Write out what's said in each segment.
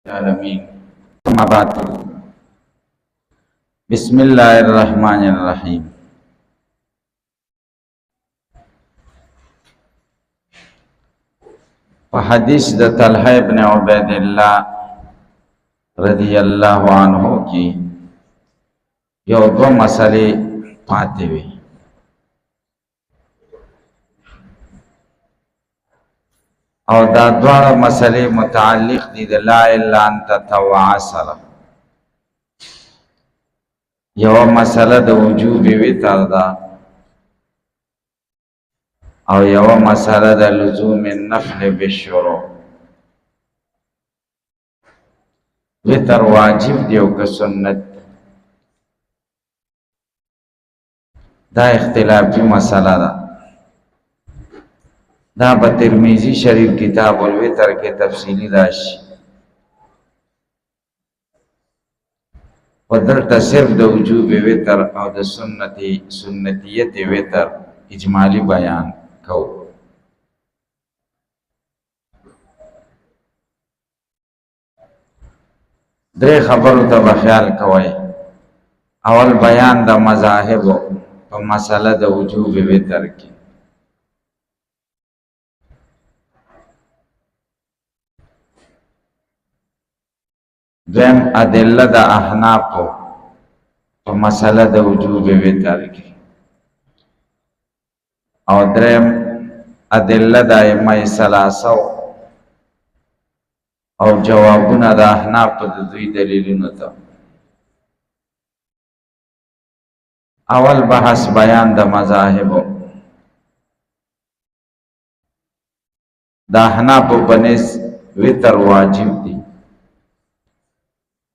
العالمين أما بعد بسم الله الرحمن الرحيم وحديث د طلحه ابن عبید الله رضی الله عنه کی یو دو مسئلے پاتې وي او دا دوه مسئلے متعلق دي د لا الا انت تطوع سره یو مسئله د وجوب وتر ده او یو مسئله د لزوم النفل بالشروع وتر واجب دی او که سنت دا اختلافی مسئله ده دا په ترمذی شریف کتاب الوتر کې تفصیلی راشي ودلته صرف د وجوب وتر او د سنتیت وتر اجمالی بیان کو درې خبرو ته خیال کوئ اول بیان د مذاهب په مسله د وجوب وتر کې دویم ادله د احناف په مسله د وجوب وتر کې او دریم ادله د ائمه ثلاثه او جوابونه د احناف د دوی دلیلونو ته اول بحث بیان د مذاهب د احناف په نس وتر واجب دي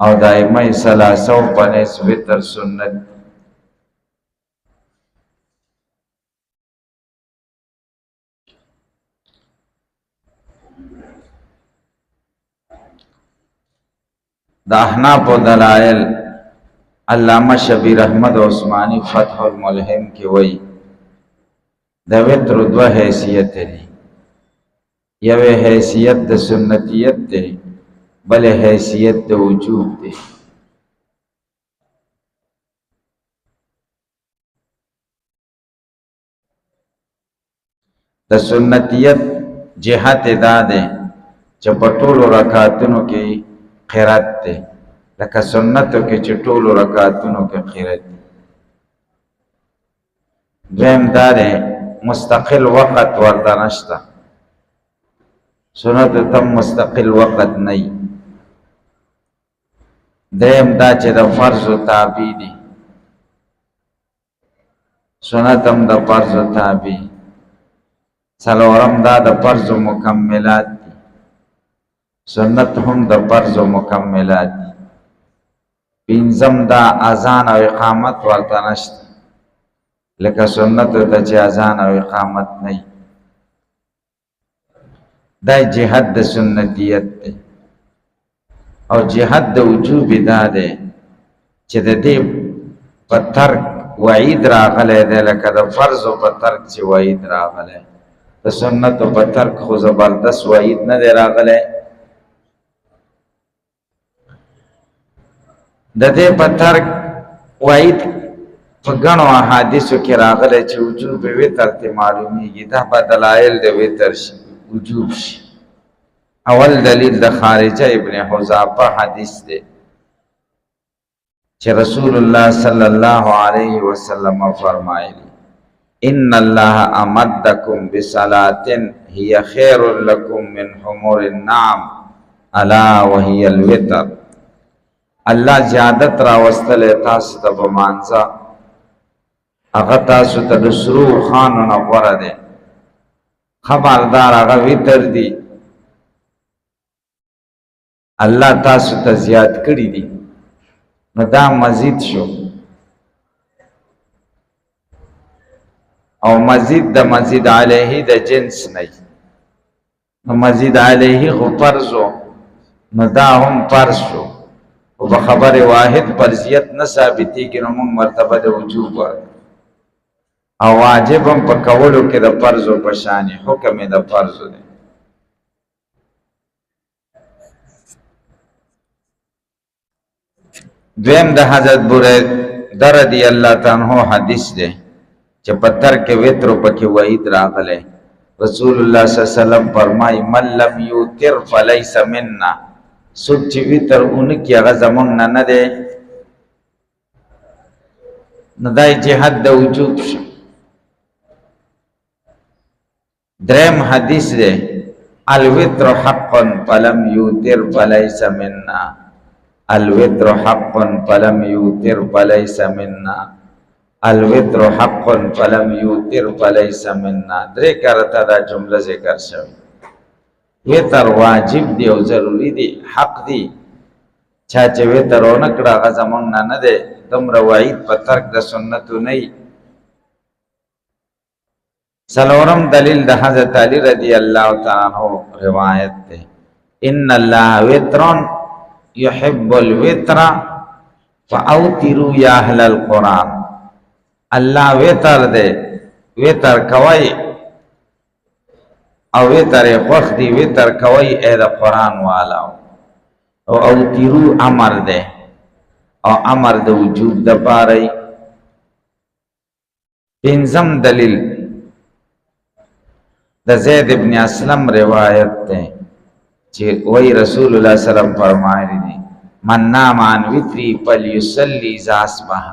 او د ائمه ثلاثه په نس وتر سنت د احناف دلائل علامه شبیر احمد عثماني فتح الملهم کې وایي د وتر دوه حیثیت دي یو حیثیت د سنتیت دی بل حیثیت د وجوب دی د سنتیت جهت دا دی چې په ټولو رکعاتونو کې قرات دی لکه سنتو کې چې ټولو رکعاتونو کې قرات دی دویم دا دی مستقل وقت ورته نشته سنت تم مستقل وقت نه دریم دا چې د فرض تابع دي سنت هم د فرض تابع څلورم دا د فرض مکملات دي سنت هم د فرض مکملات دي پنځم دا اذان او اقامت ورته نشته لکه سنت ته چې اذان او اقامت نه دا جهاد د سنتیت دی او جهاد د وجوب دا دی چې د دې په ترک وعید راغلی دی لکه د فرض په ترک چې وعید راغلی د سنت په ترک خو زبردست وعید نه دی راغلی د دې په ترک وعید په ګڼو احادیثو کې راغلی چې وجوب وتر ته معلومیږي دا په دلایل د وتر وجوب شي اول دلیل د خارجه ابن حذافه حدیث دی چې رسول الله صلی الله علیه وسلم فرمایلی ان الله امدکم بصلاه هي خير لكم من حمر النعم الا وهي الوتر الله زیادت را وستل تاسو ته بمانځه هغه تاسو ته د سرو خانو نه غوره دی خبردار هغه وتر دی الله تاسو ته زیات کړی دي نو دا مزید شو او مزید د مزید علیه د جنس نه نو مزید علیه خو فرضو نو دا هم فرض شو او په خبر واحد فرضیت نه ثابتې کې نو موږ مرتبه د وجوب او واجب هم په کولو کې د فرض په شان حکم د فرض دی دویم د حضرت بریده رضی الله تعالی عنہ حدیث ده چې پتر کې وتر پکې وعید راغله رسول الله صلی الله علیه وسلم فرمای من لم یوتر فلیس منا سوک چې وتر اونکي هغه زمونږ نه ده نه دای جهاد د وجوب شي دریم حدیث ده الوتر حق فلم یوتر فلیس منا الوتر حق فلم یوتر فلیس منا الوتر حق فلم یوتر فلیس منا درې کرتا دا جمله ذکر شوی وتر واجب دی او ضروری دی حق دی چا چې وتر ونکړه هغه زمونږ نه ده دومره وعید په ترک د سنتو نه سلورم دلیل د حضرت علی رضی الله تعالی عنہ روایت ده ان الله وتر يحب الوتر فاوتروا يا اهل القران الله وتر دے وتر کوي او وتر خوخ دی وتر کوي اے د قران والا او اوتروا امر دے او امر د وجوب د پاره پنځم دلیل د زید ابن اسلم روایت ده چې وای رسول الله صلی الله علیه وسلم فرمایلی دي من نام عن وتری فلیصلی اذا اصبح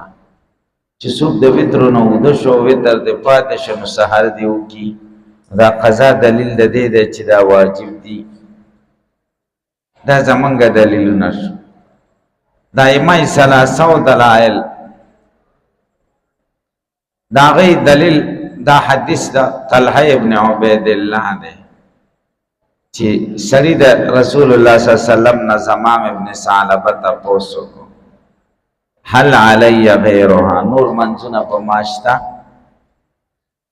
چې څوک د وتر نو د شو وتر د پاتې شنو سحر دیو کی دا قضا دلیل د دې چې دا واجب دي دا زمونږ دلیل نشو دایمه ثلاثه دلائل دا غي دلیل دا حدیث دا طلحه ابن عبید الله ده چې سړي د رسول الله صلی الله علیه وسلم نه زمام ابن ثعلبه تاسو کو هل علی غیرها نور منځونه په ماشتا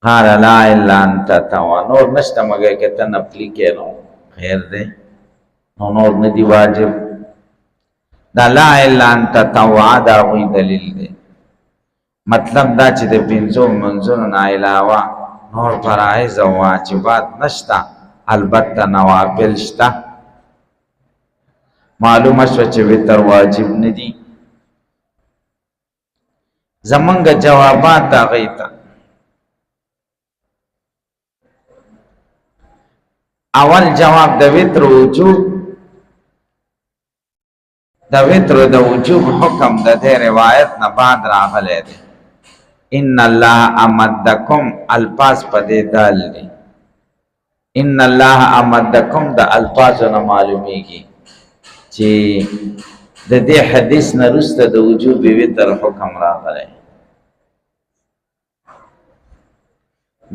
قال لا الا انت توا نور نشته مګر کې ته نفلی کېنو خیر دې نور نه دی واجب دا لا الا انت توا دا وی دلیل دی مطلب دا چې د پنځو منځونو نه علاوه نور فرایض او واجبات نشته البته نوافل شته معلومه شو چې وتر واجب نه دي زمونږ جوابات دا غیتا اول جواب د وتر وجوب د وتر د وجوب حکم د دې روایت نه بعد راغلی دی ان الله امدکم الفاظ پدې دال دي ان الله امدکم د الفاظ نه معلومیږي چې د دې حدیث نه رسته د وجوب وتر حکم راغلی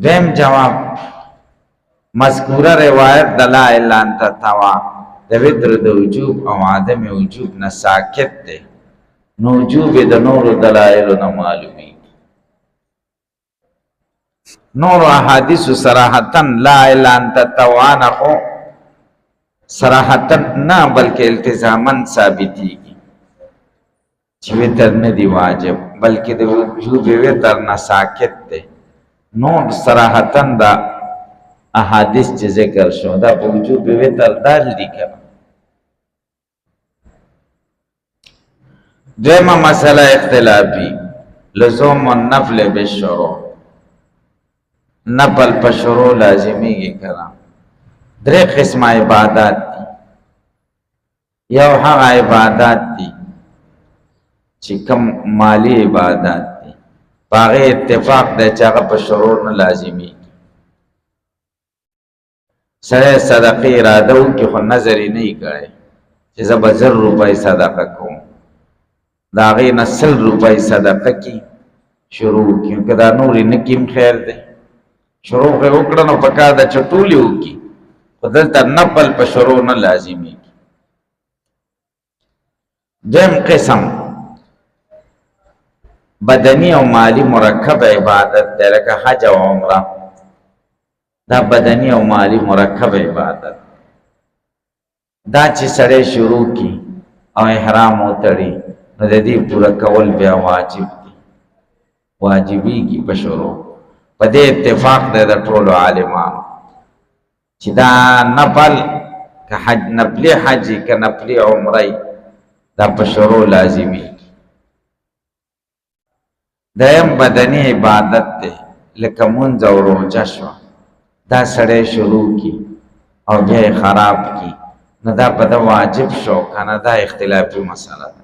دیم جواب مذکوره روایت د لا الا انت توا د وتر د وجوب او عدم وجوب نه ساکت دی نو وجوب د نور دلایل نه معلومی نور احادیث صراحتن لا الا انت توا نه صراحتن نه بلکې التزامن ثابتي چې وتر نه دی واجب بلکې د وجوب وتر نه ساکت دی نور صراحتن دا احادیث چې ذکر شو دا په وجوب وتر دال دي کړه دیمه مسئله اختلافی لزوم النفل بالشروع نفل په شروع لازمی کی کړه درې قسمه عبادت دي یو هغه عبادت دي چې کوم مالی عبادت دي باغ اتفاق د چاغه په شروع نه لازمی سره صدقه اراده او کې خو نظر نه کړي چې زه به 1000 روپۍ صدقه کوم دا غي نسل روپۍ صدقه کی شروع کیو کدا نور نه کیم خیر ده شروع وکړه نو پکا د چټولیو کی خدل تر نفل په شروع نه لازمی دیم قسم بدنی او مالی مرکب عبادت ده لکه حج او عمره دا بدنی او مالی مرکب عبادت دا چې سړی شروع کی او احرام وتړي نو د دې پورا کول بیا واجب دي واجبي کی په شروع په دې اتفاق ده د ټولو عالمانو چې دا نفل که حج نفلی حج که نفلی عمره دا په شروع لازمي دریم بدنی عبادت ته لکه مونځ او روژه شوه، دا سړی شروع کی او بیا یې خراب کی نو دا په ده واجب شو که نه؟ دا اختلافي مسله ده.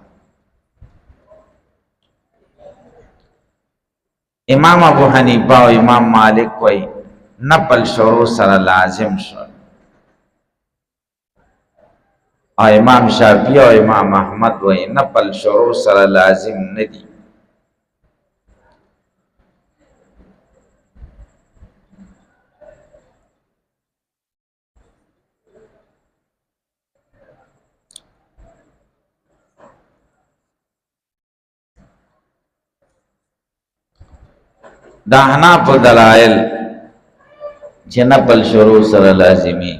امام ابو حنیفه او امام مالک وی نفل شروع سره لازم شو، او امام شافعی او امام احمد وی نفل شروع سره لازم ندی. دا احناف دلائل چې نفل شروع سره لازمی،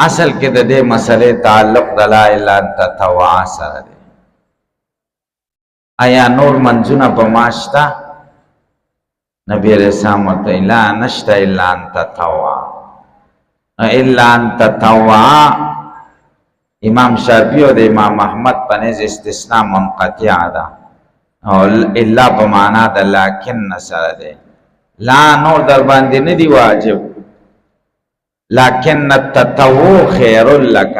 اصل کې د دې مسئلې تعلق دلائل ان تطوع سره دی. آیا نور منځونه په ماشتا؟ نبی علیہ السلام ورته لا نشتا الا ان تطوع، الا ان تطوع. امام شافعی او د امام احمد پنځ استثناء منقطع ده او الا په معنا د لکن سره ده. لا نور در باندې نه دی واجب، لکن التطوع خیر لک،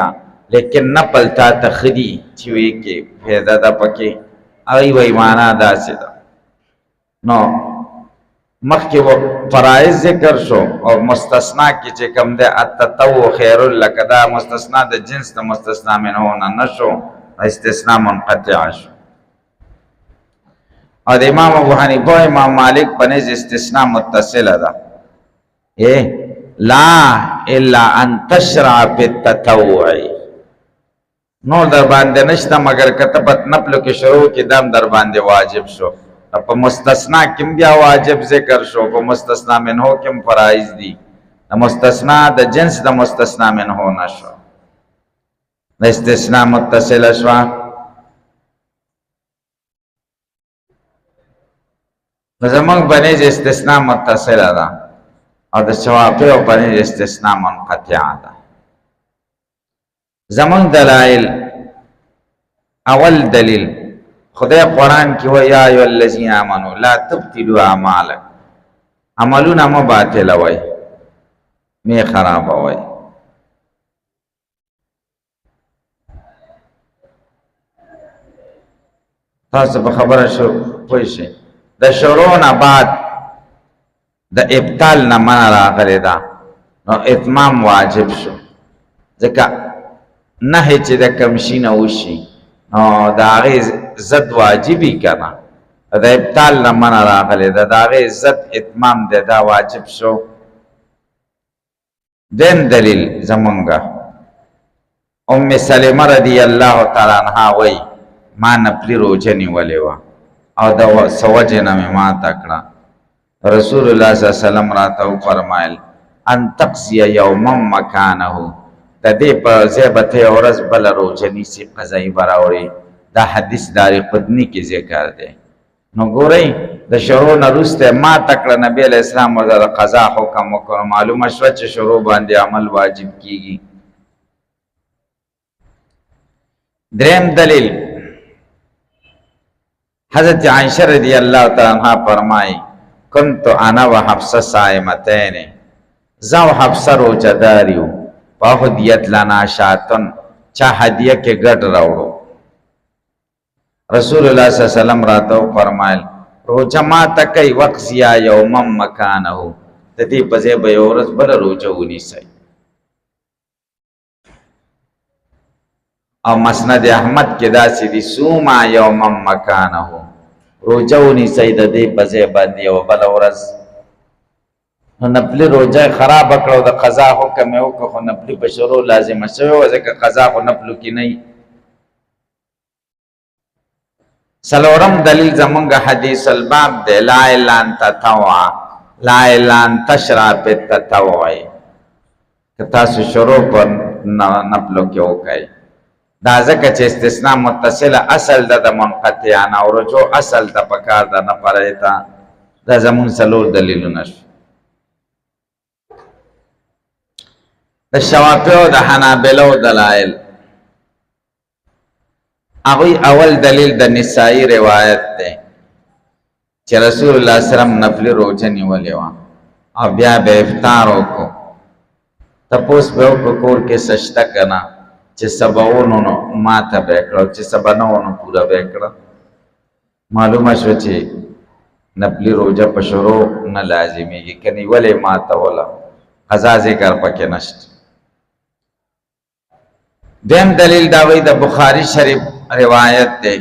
لیکن نفل تا تخدی چې وی کې پیدا ده پکې ای وی معنا داسې ده. نو مخکې فرائض ذکر شو او مستثنا کې چې کوم ده التطوع خیر لک، دا مستثنا د جنس د مستثنا منه نه نشو، استثناء منقطع شو. او د امام ابو حنیفه او امام مالک پنځ استثناء متصله ده، لا الا ان تشرع بالتطوع. نور در باندې نشته مگر کته په نفل کې شروع کې دام در باندې واجب شو. په مستثنا کې بیا واجب ذکر شو، په مستثنا منه کې فرایض دي، د مستثنا د جنس د مستثنا منه نشو، د استثناء متصله شو. زمونږ بنیز استثناء متصله ده او د شوافی او بنیز استثناء منقطع ده. زمونږ دلائل، اول دلیل خدای قرآن کی و یا ایها الذین آمنوا لا تبطلوا اعمالکم، عملونه مو باطلوئ می خرابوئ. تاسو په خبره شو پوه شئ. د شروع نه بعد د ابطال نه منع راغلی ده نو اتمام واجب شو، ځکه نهی چې د کوم شي نه وشي نو د هغې ضد واجبي که نه، د ابطال نه منع راغلی ده، د هغې ضد اتمام دی، دا واجب شو. دین دلیل زمونږه ام سلمه رضی الله تعالی عنها وی ما نفلي روژه نیولې وه او د سوجه نه مې ماته کړه. رسول الله صلی الله علیه وسلم راته وفرمایل ان تقضي یوما مکانه، د دې په ځای به ته یوه ورځ بله روژه نیسي قضایي به راوړې. دا حدیث دارقطني کې ذکر دی. نو ګورئ د شروع نه وروسته ماته کړه، نبي علیه السلام ورته د قضا حکم وکړ. معلومه شوه چې شروع باندې عمل واجب کیږي. دریم دلیل حضرت عائشہ رضی اللہ تعالی عنہ فرمائی کنت انا و حفصہ صائمتین، زو حفصہ روجہ داریو فہدیت لنا شاتن، چا ہدیہ کے گڑ روڑو. رسول اللہ صلی اللہ علیہ وسلم راتو فرمائل روجہ ما تکی وقضیا یوما مکانہو، تدی بزے بیورز بل روجہ ونی سی. او مسند احمد کے داسی دی سوما یوما مکانہو، روجہ ونی سی دا دی بزے باندی او بل ورز. نو نپلی روجہ خراب اکڑو دا قضا حکم او که خو نپلی بشرو لازم شوی و ذکر قضا خو نپلو کی نئی. سلورم دلیل زمونگا حدیث الباب دے لا الا تطوع، لا الا تشرع بالتطوع، کہ تاسو شروع پر نپلو کی اوکای. دا ځکه چې استثناء متصله اصل ده د منقطعانه او رجوع اصل ته پکار ده نه فرعي ته. دا زمون څلور دلیلونه شو. د شوافیو د حنابلو دلایل، هغوی اول دلیل د نسائی روایت ده چې رسول الله صلی الله علیه وسلم نفل روزه نیولې وه او بیا به افطار وکړو. تپوس به وکړو کور کې سشته که نه، چې سبا ونو نو ماته به یې کړه، چې سبا نه ونو پوره به یې کړه. معلومه شوه چې نفلي روزه په شروع نه لازمیږي، که نیولې ماتوله قضا ذکر پکې نشته. دیم دلیل دا وی د بخاری شریف روایت دی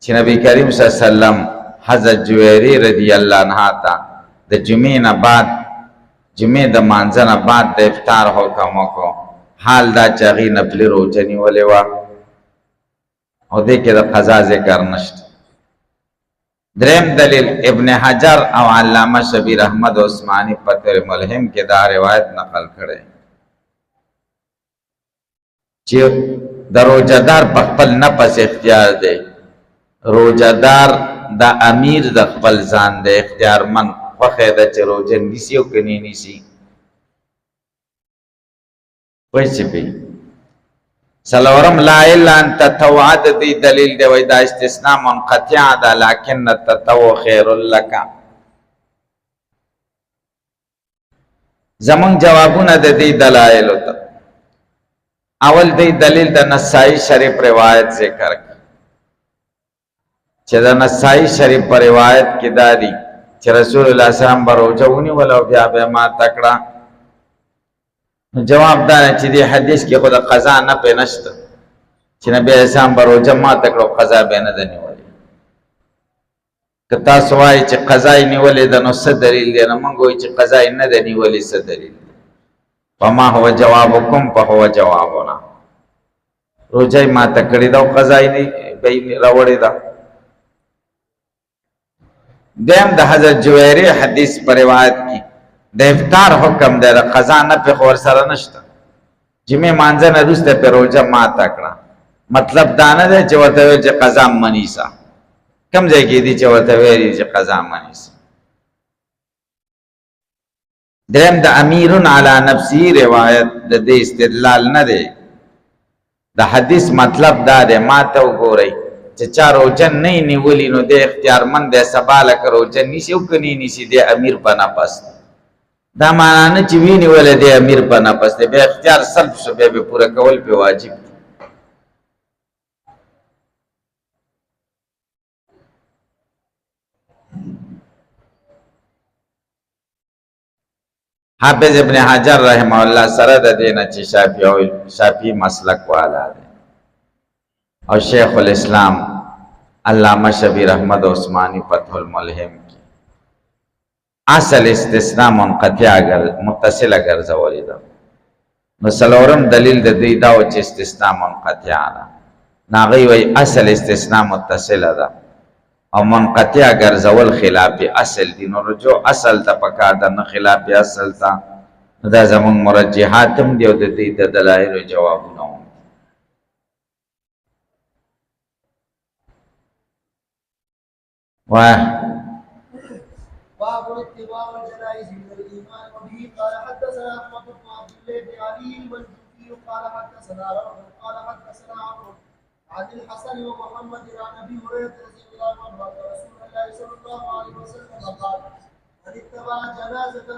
چې نبی کریم صلی الله علیه وسلم حضرت جویری رضی الله عنها ته د جمعې نه بعد، جمعې د مانځه نه بعد د افطار حکم وکړو، حال دا چې هغې نفلي روزه نیولې وه او دې کې د قضا ذکر نشته. دریم دلیل ابن حجر او علامه شبیر احمد عثماني فتح ملهم کې دا روایت نقل کړی چې د روزهدار په خپل نفس اختیار دی. روزهدار د امیر د خپل ځان د اختیارمن خوښه ده چې روزه نیسي او که نه نیسي. پوه شوې؟ څلورم لا الا ان تطوع د دې دلیل دی وایي دا استثناء منقطع ده، لکن التطوع خیر لک. زمونږ جوابونه د دې دلایلو ته اول دی دلیل د نسائی شریف روایت ذکر کړ چې د نسائی شریف په روایت کې دا دی چې رسول الله صلی الله علیه وسلم به روزه ونیوله او بیا به ماته کړه. جواب دا چې دې حدیث کې خو د قضا نه پې نشته چې نبی علیه السلام به روزه ماته کړه او قضا به نه ده نیولې. که تاسو وایئ چې قضا یې نیولې ده نو څه دلیل دی؟ نو موږ وایو چې قضا یې نه ده نیولې، څه دلیل دی؟ فما هو جوابکم فهو جوابنا. روزه یې ماته کړې ده او قضا یې راوړې ده. دیم د حضرت جویری حدیث په روایت کې د افطار حکم دی، د قضا نه پې خو ورسره نشته. جمعې مانځه نه وروسته پې روزه ماته کړه، مطلب دا نه دی چې ورته ویل چې قضا مه نیسه. کوم ځای کې دي چې ورته ویلي چې قضا مه نیسه. دریم د امیرون علی نفسی روایت د دې استدلال نه دی. د حدیث مطلب دا دی ما ته وګورئ چې چا روزه نه یې نیولي نو دی اختیارمند دی، سبا لکه روزه نیسي او که نه نیسي دی امیر په نفس دی. دا معنا نه چې ویې نیولی دی امیر په نفس دی، بیا اختیار سلب شو، بیا به پوره کول پې واجب دی. حافظ ابن حجر رحمه الله سره د دې نه چې شافعي مسلک والا دی او شیخ الاسلام علامه شبیر احمد عثماني فتح الملهم کی اصل استثناء منقطع متصله ګرځولې ده. نو څلورم دلیل د دې دا و چې استثناء منقطع ده، هغوی وایي اصل استثناء متصله ده او منقطع ګرځول خلاف اصل دي. نو رجوع اصل ته پکار ده نه خلاف اصل ته. دا زمونږ مرجحات هم دي او د دې د دلایلو جوابونه هم. واه باب اتباع الجنائز من الايمان وبه قال حدثنا احمد بن عبد الله بن علي المنجوفي قال حدثنا روح قال حدثنا عمرو عن الحسن ومحمد عن ابي هريره رضي الله عنه ان رسول الله صلى الله عليه وسلم قال من اتبع جنازه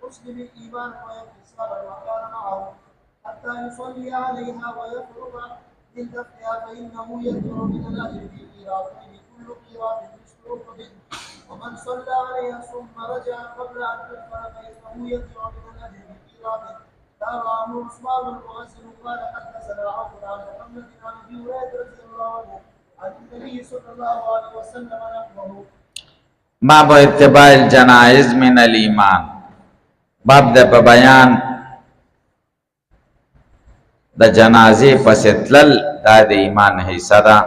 مسلم ايمان ويحتسبا وكان معه حتى يصلي عليها ويفرغ من دفنها فانه يكثر من الاجر في قيراطين كل قيراط مثل احد ومن صلى عليها ثم رجع قبل ان تدفن فانه يرجع من الاجر في قيراط. قال عمرو عثمان المؤذن قال حدثنا عوف عن محمد عن ابي هريره رضي الله عنه عن النبي صلى الله عليه وسلم نحوه. باب اتباع الجنائز من الایمان. باب د په بیان د جنازې پسې تلل دا د ایمان حصه ده.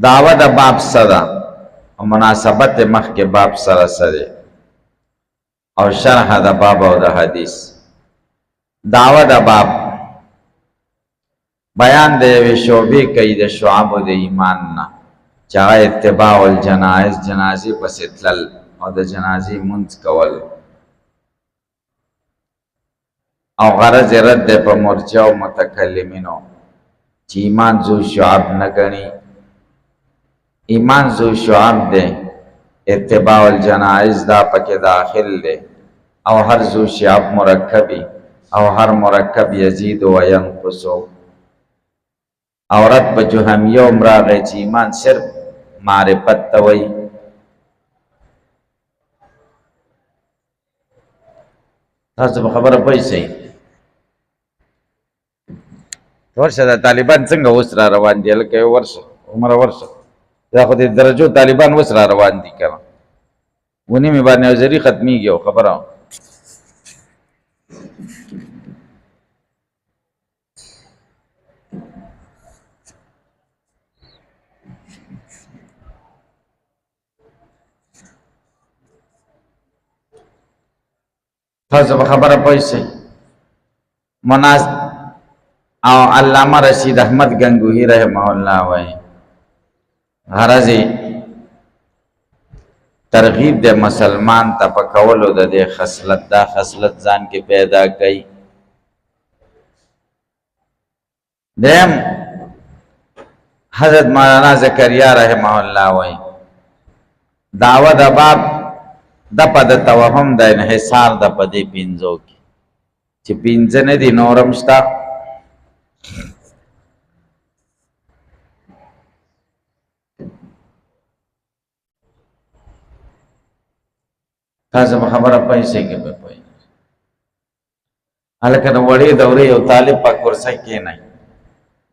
دعوه د باب سره او مناسبت مخکې باب سره سره او شرح د باب او د حدیث. دعوه د باب بیان د یوې شعبې کوي د شعبو د ایمان نه چې هغه اتباع الجنائز جنازې پسې تلل او د جنازې منځ کول او غرض رد په مرجع او متکلمینو چې ایمان ذو شعب نه ګڼي ایمان ذو شعب دے، اتباع الجنائز دا پکې داخل دے، او هر ذو شعب مرکبی او هر مرکب یزید و ینقصو. عورت په جهمیه راغی چې ایمان صرف معرفت ته وایي. تاسو په خبره پوه شئ. ورشه د طالبان څنګه اوس را روان دي لکه ورشه عمره ورشه دا خو د درجو طالبان اوس را روان دي کنه ونی می باندې وزري ختميږي او خبره تاسو په خبره پوه شئ. او علامه رشید احمد گنگوہی رحمه الله وای غرضی ترغیب د مسلمان ته په کولو د دې خصلت دا خصلت ځان کې پیدا کړي. دیم حضرت مولانا زکریا رحمه الله وای دعوه د باب د پد توهم د انحصار د پدې پینځو کې چې پینځه نه دي نورم شتا. تاسو په خبره پیسې کې به پوي هلکه د وړې دورې یو طالب په کورسۍ کې نه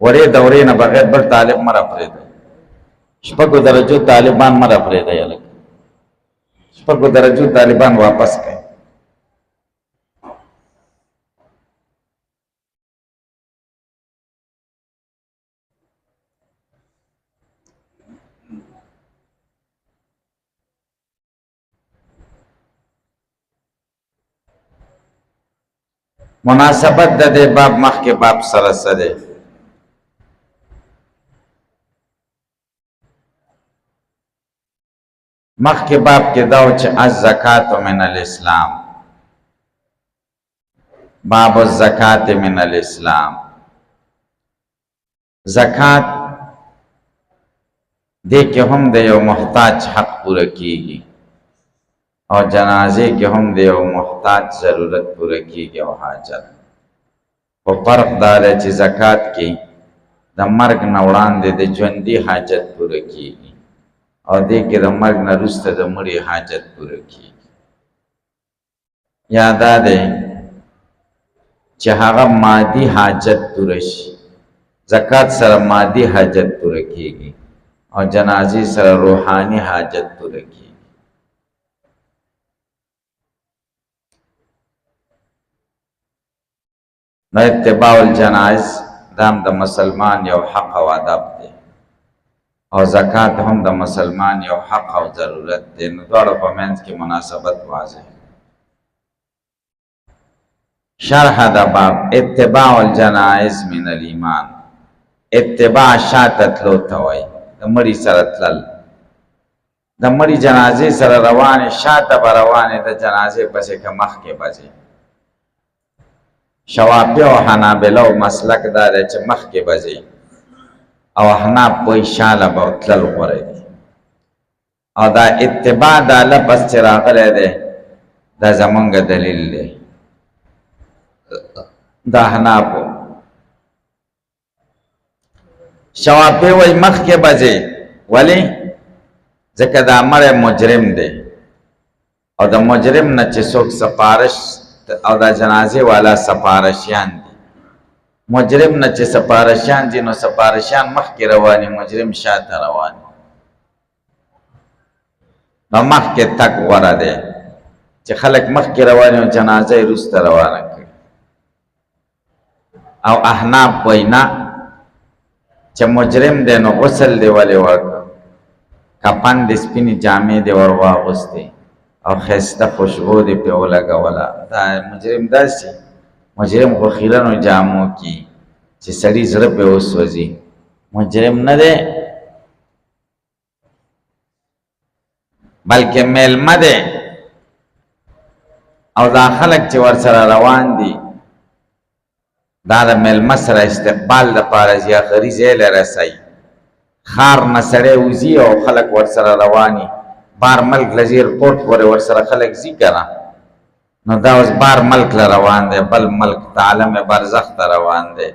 وړې دورې نه بغیر بل طالب مره پرېږدي. شپږو درجو طالبان مره پرېږدي هلکه شپږو درجو طالبان واپس کړي. مناسبت د دې باب مخکې باب سره څه دی؟ مخکې باب کې دا و چې الزکات من الاسلام، باب الزکات من الاسلام. زکات دې کې هم د یو محتاج حق پوره کیږي او جنازه کې هم د یو محتاج ضرورت پوره کیږي او حاجت. خو فرق دا دی چې زکات کې د مرګ نه وړاندې د ژوندي حاجت پوره کیږي او دې کې د مرګ نه وروسته د مړي حاجت پوره کیږي. یا دا دی چې هغه مادي حاجت پوره شي، زکات سره مادي حاجت پوره کیږي او جنازې سره روحاني حاجت پوره کیږي. نو اتباع الجنائز دام د مسلمان یو حق او ادب دی او زکات هم د مسلمان یو حق او ضرورت دی. نو دواړو په منځ کې مناسبت واضح. شرح د باب اتباع الجنائز من الایمان. اتباع شاتتلو ته وایي د مړي سره تلل، د مړي جنازې سره روانې شاته به روانې د جنازې پسې که مخکې بځې. شوافی او حنابلو مسلک دا دی چې مخکې بځې او احناف وایي شاله به تلل غوره دي. او دا اتباع دا لفظ چې راغلی دی دا زمونږ دلیل دی د احنافو. شوافی وایي مخکې بځې ولې؟ ځکه دا مړی مجرم دی او د مجرم نه چې څوک سفارش او دا جنازه والا سفارشیان دي. مجرم نه چې سفارشیان دي نو سفارشیان مخکې رواني، مجرم شاته رواني. نو مخکې تک غوره دی چې خلک مخکې رواني او جنازه یې وروسته روانه کړي. او احناف وایي نه چې مجرم دی نو غسل دی ولې ورکړه، کفن د سپینې جامې دی ور واغوستې او خسته خوشبو دی پې ولګوله. دا مجرم داسې مجرم خو خیرنو جامو کې چې سړي زړه پې وسوځي مجرم نه دی، بلکې میلمه دی. او دا خلک چې ورسره روان دي دا د میلمه سره استقبال دپاره ځي، آخري ځای له رسوي. خار نه سړی وځي او خلک ورسره رواني بار ملک له ایرپورټ پورې ورسره خلک ځي که نه، نو دا اوس بار ملک له روان دی، بل ملک ته عالم برزخ ته روان دی.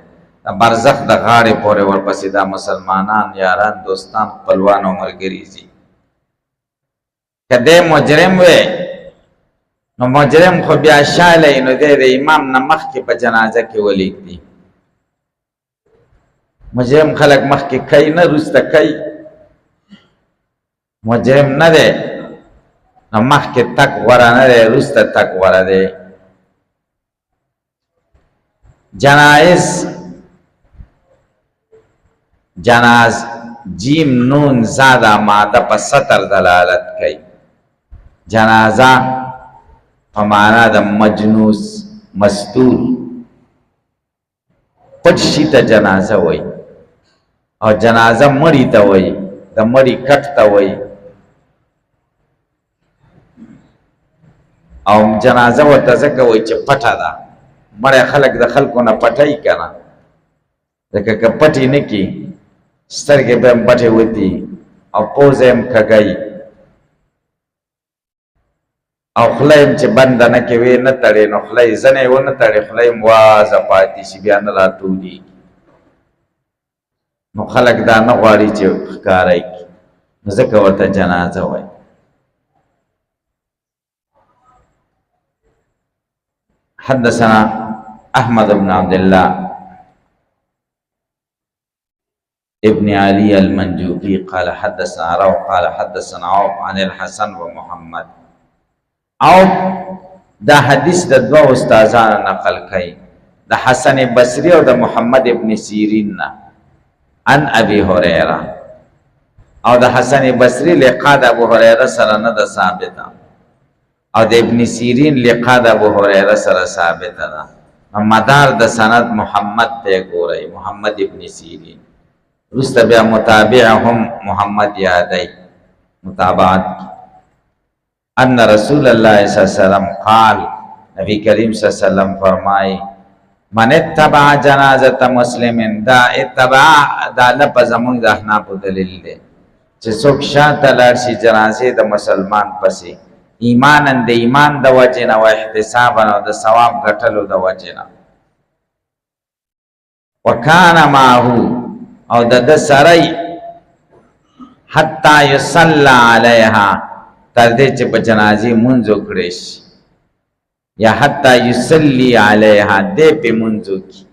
د برزخ د غاړې پورې ورپسې دا مسلمانان یاران دوستان خپلوان او ملګري ځي. که دی مجرم وی نو مجرم خو بیا شالی نو دی د امام نه مخکې په جنازه کې ولیږدي. مجرم خلک مخکې کوي نه وروسته کوي، مجرم نه دی نو مخکې تک غوره نه دی وروسته تک غوره دی. جناز جیم نون زاده ماده په سطر دلالت کوي. جنازه په معنا د مجنوس مستور پټ شي ته جنازه وایي، او جنازه مړی ته وایي، د مړی کټ ته وایي. او جنازه ورته ځکه وایي چې پټه ده، مړی خلک د خلکو نه پټوي که نه، ځکه که پټې نه کړي سترګې به هم پټې وتي او پوزه هم کږوي او خوله هم چې بنده نه کوي نه تړې، نو خوله یې ځنې ونه تړې، خوله یې وازه پاتې شي بیا نه راټولېږي. نو خلک دا نه غواړي چې ښکاره کړي، نو ځکه ورته جنازه وایي. حدثنا احمد بن عبد الله ابن علي المنجوبي قال حدثنا روح قال حدثنا عوف عن الحسن ومحمد. عوف دا حدیث د دوه استادانو نقل کړي، د حسن بصری او د محمد ابن سیرین نه عن ابي هريره، او د حسن بصری لقا د ابو هريره سره نه ده ثابته، او د ابن سیرین لقا د ابو هريره سره ثابته ده. مدار د سند محمد ته ګورئ، محمد ابن سیرین رسته بیا متابع هم محمد یادی متابعت. ان رسول الله صلی اللہ علیہ وسلم قال، نبی کریم صلی اللہ علیہ وسلم فرمائی من اتبع جنازت مسلمین، دا اتبع دا لپس امونگ دا احناف دلیل دے چه سوک شاعت لارشی جنازه دا مسلمان پسی ایمانن دا ایمان دا وجنا و احتسابن و دا ثواب گٹلو دا وجنا وکان ماهو او د سړی حتی یصلی علیها تر دې چې په جنازې مونځ وکړی شي، یا حتی یصلی علیها دې په مونځ وکړي،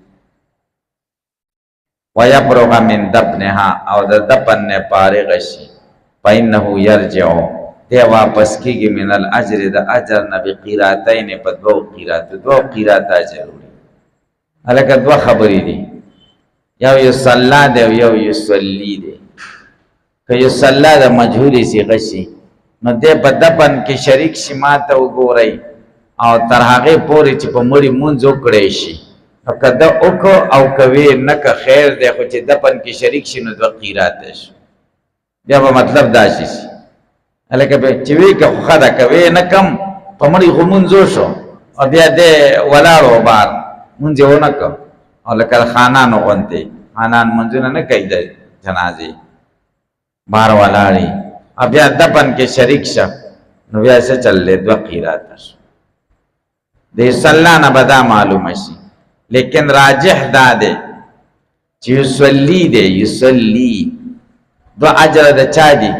ویفرغ من دفنها او د دفن نه فارغ شي، فانه یرجع دی واپس کېږي من الاجر د اجر نه بقیراتین په دوه قیرات اجر وړي. هلکه دوه خبرې دي، یو یصلی دی او یو یصلی دی. که یصلی د مجهول صیغه شي نو دی په دفن کې شریک شي، ما ته وګورئ، او تر هغې پورې چې په مړي مونځ وکړی شي، نو که ده وکړو او کوي نه که خیر دی، خو چې دفن کې شریک شي نو دوه قیراته شي. بیا به مطلب دا شي هلکه چې وی که خو ښه ده، که وی نه کم په مړي خو مونځ وشو او بیا دی ولاړ و بار مونځ یې ونه کړ، او لکه خانانو غوندې خانان منځونه نه کوي د جنازې، بار ولاړې او بیا دفن کې شریک شه، نو بیا څه چل دی دوه قیراته شو. د یصلی نه به دا معلومه شي، لیکن راجح دا دی چې یصلی دی، یصلی دوه اجره د چا دي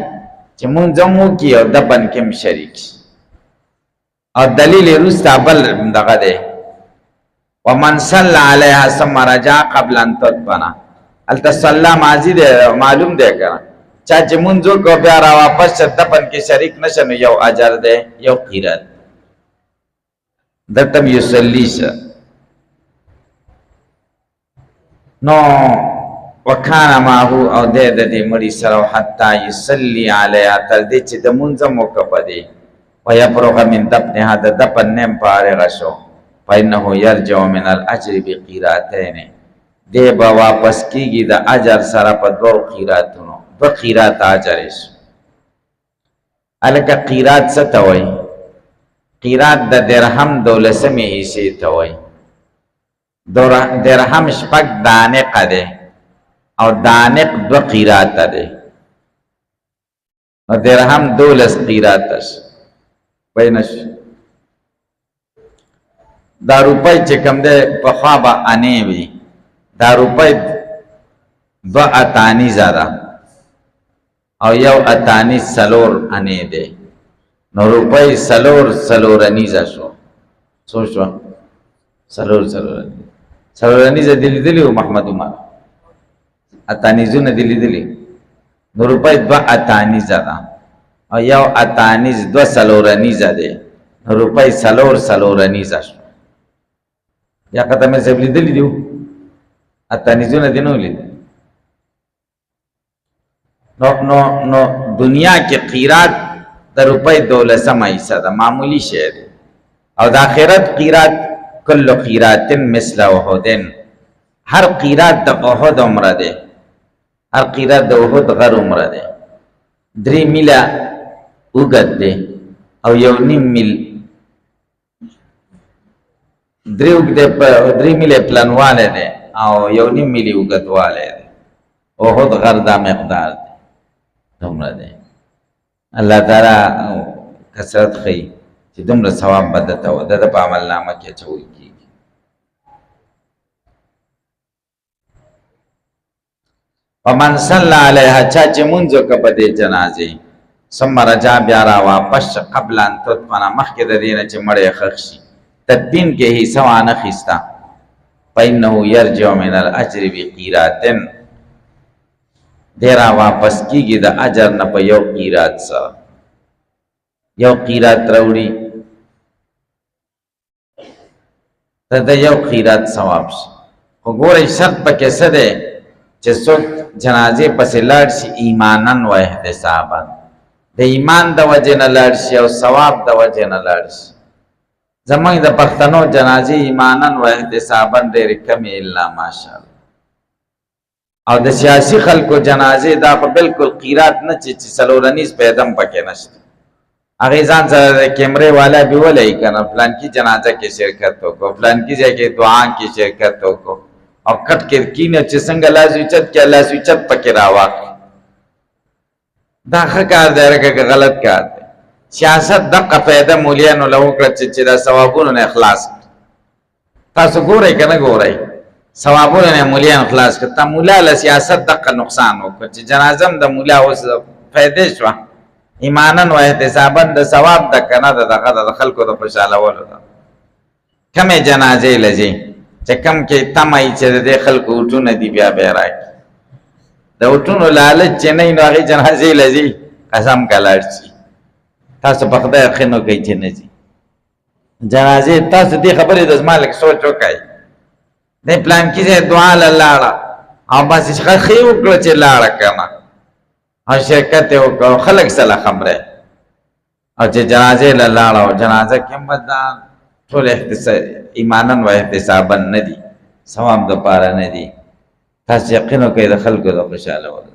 چې مونځ هم وکړي او دفن کې هم شریک شي. او دلیل یې وروسته بل دغه دی ومن صلی علیها ثم رجع قبل ان تدفن، هلته صلی ماضي دی معلوم دی که چا چې مونځ وکړو بیا را واپس شه دفن کې شریک نشه، نو یو اجر دی یو قیرات، دلته هم یصلی شه. نو وکان ماهو او دی د دې مړي سره حتی یصلی علیها تر دې چې د مونځ هم وکړه په دې، ویفرغ من دفنها د دفن نه هم فارغه شو، فإنه يرجع من الاجر بقیراتین، دی به واپس کیږي د اجر سره په دوه قیراتونو، دوه قیرات اجر شي. هلکه قیرات څه ته وایي؟ قیرات د درهم 12مې حصې ته وایي. درهم شپږ دانې قده، او دانق 2 قیرات دی نو درهم 12 قیرات بینش دا روپۍ چې کوم دی پخوا به انې وي دا روپۍ 2 اتانیزه ده او یو اتانیز 4 انې دی نو روپۍ 4 انیزه شو څو شو 4 انیزه دی لیدلی محمد عمر اتانیزونه دی لیدلی نو روپۍ 2 اتانیزه ده او یو اتانیز 2 انیزه دی نو روپۍ 4 انیزه شو یا قدمه زب لیدلی دیو اتانیزونه دی نو لیدلی نو دنیا کې قیرات د روپۍ 12 حصہ ده معمولی شی دی او د آخرت قیرات کل قیرات مثل احد هر قیرات د احد عمره ده هر قیرات د احد غر عمره ده 3 میله اوږد ده او 1.5 میل 3 میله پلنواله ده او 1.5 میله اوږدواله ده احد غر دا مقدار ده دومره ده الله تعالی کثرت خی چې دومره ثواب بدته و د په عمل نامه کې چول کیږي ومن صلی علیها چا چې مونږ کو په دې جنازې ثم رجع بیا را واپس قبل ان تدفن مخکې د دې نه چې مړی خښ شي تدفین کې حصہ وانه خستا فإنه يرجع من الاجر بقيرات دیرا واپس کیږي د اجر نه په یو قیرات سره یو قیرات راوړي ته د یو قیرات ثواب شي خو ګورئ شرط پکې څه دی چې څوک جنازې پسې لاړ شي ایمانن و احتسابا د ایمان د وجې نه لاړ شي او ثواب د وجې نه لاړ شي زمونږ د پښتنو جنازې ایمانن و احتسابا ډېرې کمې الا ماشاءالله او د سیاسی خلکو جنازې دا خو بالکل قیرات نه چې 4 انیز پیدم پکې نشته هغه ځان سره کیمرې والا به ولای کنه پلان کی جنازه کې شرکت وکړو پلان کی ځای کې دعا کې شرکت وکړو او کټ کې کینه چې څنګه لازم چت کې الله سوچت پکې راوخ دا ښه کار دی که غلط کار دی سیاست دغه فائدہ مولانو له وکړه چې دا ثوابونو نه اخلاص تاسو ګورئ کنه ګورئ ثوابونه نه مولیان اخلاص کړه ته مولا له سیاست دغه نقصان وکړه چې جنازم د مولا اوس فائدې شو ایمانن و احتسابا د ثواب د کنه دغه د خلکو د خوشاله ولو کمه جنازې لږی چې کم کې تمای چې د خلکو وټونه دی بیا به راکی د وټونو لالچ چې نه نو هغه جنازې لږی قسم کلاړي تاسو په خدای خنو کوي چې نه دي جنازې تاسو دې خبرې د مالک سوچ وکړئ د پلان کې دعا لاله او بس خخي وکړه چې لاړه کما او شرکت وکړه خلک سره خبره او چې جنازې لاله او جنازه کې مدا ټول احتساب ایمانن و احتسابا نه دي ثواب د پاره نه دي تاسو یقین وکړئ د خلکو د خوشاله ول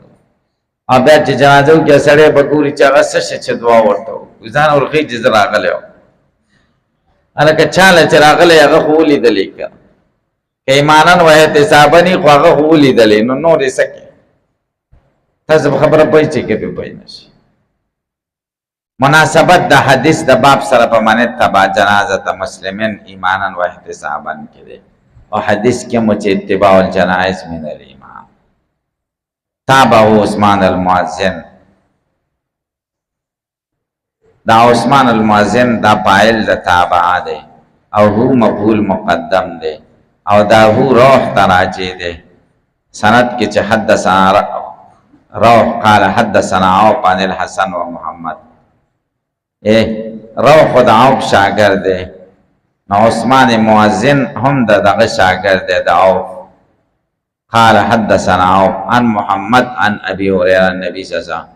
او بیا چې جنازه کې سړی بګوري چې هغه څه دعا ورته ځان ورخي چې راغله الکه چاله چې راغله هغه خو لیدلې که ایمانن و احتسابنی خو هغه خو لیدلې نو نور یې سکه تاسو خبره پوه چې کې په پوه نشي مناسبت د حدیث د باب سره په معنی تبع جنازه مسلمین ایمانن و احتسابن کړي او حدیث کې مو چې اتباع الجنائز من الایمان تابع عثمان المؤذن دا عثمان المؤذن دا فاعل د تابع دی او هو مفعول مقدم دی او دا هو روح تراجی دی سند کې چې حدثنا روح قال حدثنا عوف عن الحسن و محمد روح خود عوف شاگرد دی نو عثمان مؤذن هم دغه شاگرد دی د عوف قال حدثنا عوف عن محمد عن ابي هريره النبي صلی الله علیه وسلم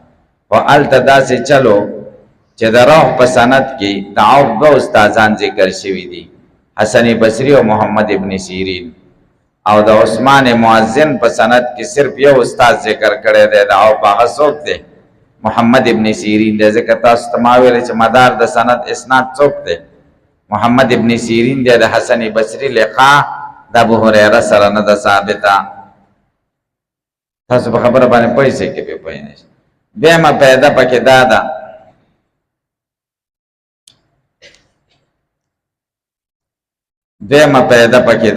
والتدا سے چلو چې د روح په سند کې د عوف دو استادان ذکر شوی دي حسن بصری او محمد ابن سیرین او د عثمان مؤذن په سند کې صرف یو استاد ذکر کړی دی دا او هغه څوک دی محمد ابن سیرین دی ځکه تاسو تماویل چې مدار د سند اسناد څوک دی محمد ابن سیرین دی د حسن بصری لقاء د ابو هريره سره نه ثابته تاسو په خبره باندې پیسې کې په پوه نه شئ. دویمه پیدا پکې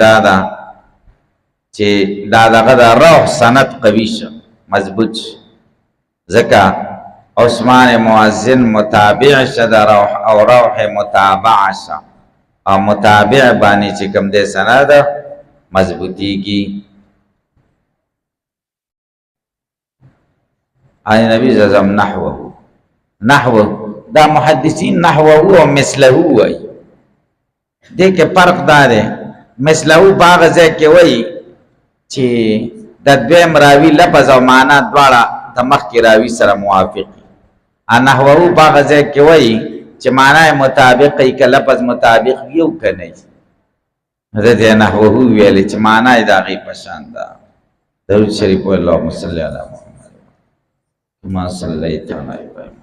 دا ده چې دا دغه د روح سند قوي شه، مضبوط شه. ځکه عثمان مؤذن متابع شه د روح، او روح متابع شه، او متابع باندې چې کوم دی سند مضبوطیږي. آی نبی صلی الله علیه وسلم نحوه دا محدثین نحوه او مثله وای. دې کې فرق دا دی، مثله باغ ځای کې وای چې د دویم راوی لفظ او معنا دواړه د مخکې راوی سره موافق دي. نحوه باغ ځای کې وای چې معنا مطابق ای که لفظ مطابق یو کنه حضرت نحوه ویل چې معنا یې د هغې په شان ده. درود شریف اللهم صل علی محمد کما صلیت علی ابراهیم